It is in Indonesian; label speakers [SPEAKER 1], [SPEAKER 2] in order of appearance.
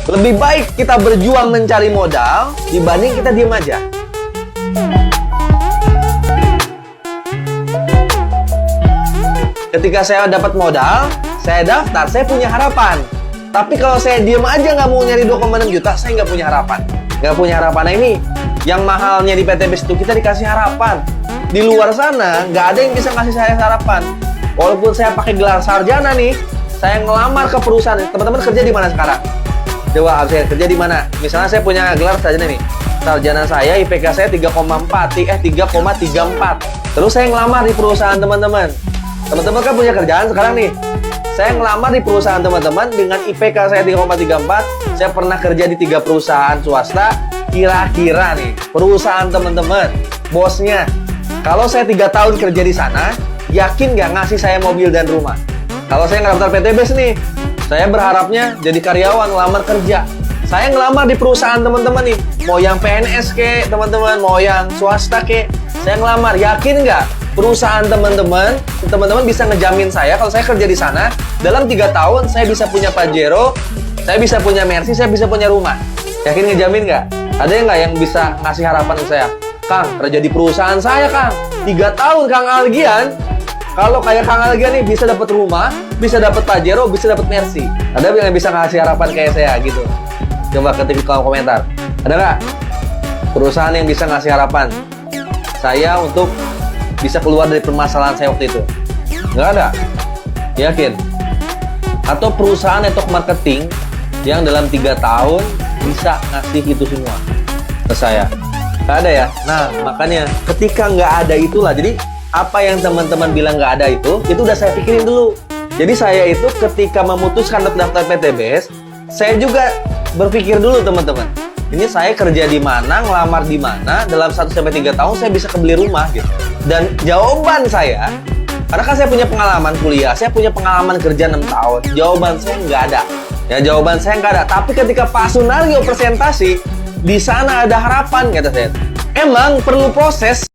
[SPEAKER 1] Lebih baik kita berjuang mencari modal dibanding kita diem aja. Ketika saya dapat modal, saya daftar, saya punya harapan. Tapi kalau saya diem aja nggak mau nyari 2,6 juta, saya nggak punya harapan. Nggak punya harapan. Nah ini, yang mahalnya di PTBS itu kita dikasih harapan. Di luar sana, nggak ada yang bisa ngasih saya harapan. Walaupun saya pakai gelar sarjana nih, saya ngelamar ke perusahaan. Teman-teman kerja di mana sekarang? Coba saya kerja di mana? Misalnya saya punya gelar sarjana nih. Sarjana saya, IPK saya 3,34. Terus saya ngelamar di perusahaan teman-teman. Teman-teman kan punya kerjaan sekarang nih. Saya ngelamar di perusahaan teman-teman dengan IPK saya 3,34. Saya pernah kerja di 3 perusahaan swasta. Kira-kira nih, perusahaan teman-teman, bosnya, kalau saya 3 tahun kerja di sana, yakin nggak ngasih saya mobil dan rumah? Kalau saya nggak daftar PTBS nih, saya berharapnya jadi karyawan, ngelamar kerja. Saya ngelamar di perusahaan teman-teman nih, mau yang PNS kek, teman-teman, mau yang swasta kek, saya ngelamar. Yakin nggak perusahaan teman-teman bisa ngejamin saya kalau saya kerja di sana, dalam 3 tahun saya bisa punya Pajero, saya bisa punya Mercy, saya bisa punya rumah? Yakin ngejamin nggak? Ada nggak yang bisa ngasih harapan ke saya? Kang, kerja di perusahaan saya, Kang. 3 tahun, Kang Algian. Kalau kayak Kang Algian nih bisa dapat rumah, bisa dapat Pajero, bisa dapat Mercy. Ada yang bisa ngasih harapan kayak saya gitu? Coba ketik di kolom komentar. Ada nggak perusahaan yang bisa ngasih harapan saya untuk bisa keluar dari permasalahan saya waktu itu? Nggak ada. Yakin? Atau perusahaan network marketing yang dalam 3 tahun bisa ngasih itu semua ke saya? Nggak ada ya? Nah, makanya ketika nggak ada itulah. Jadi, apa yang teman-teman bilang nggak ada itu udah saya pikirin dulu. Jadi, saya itu ketika memutuskan untuk daftar PTBS, saya juga berpikir dulu, teman-teman. Ini saya kerja di mana, ngelamar di mana, dalam 1-3 tahun saya bisa kebeli rumah gitu. Dan jawaban saya, karena kan saya punya pengalaman kuliah, saya punya pengalaman kerja 6 tahun, jawaban saya nggak ada. Ya, jawaban saya nggak ada. Tapi ketika Pak Sunario presentasi, di sana ada harapan, kata saya. Emang perlu proses.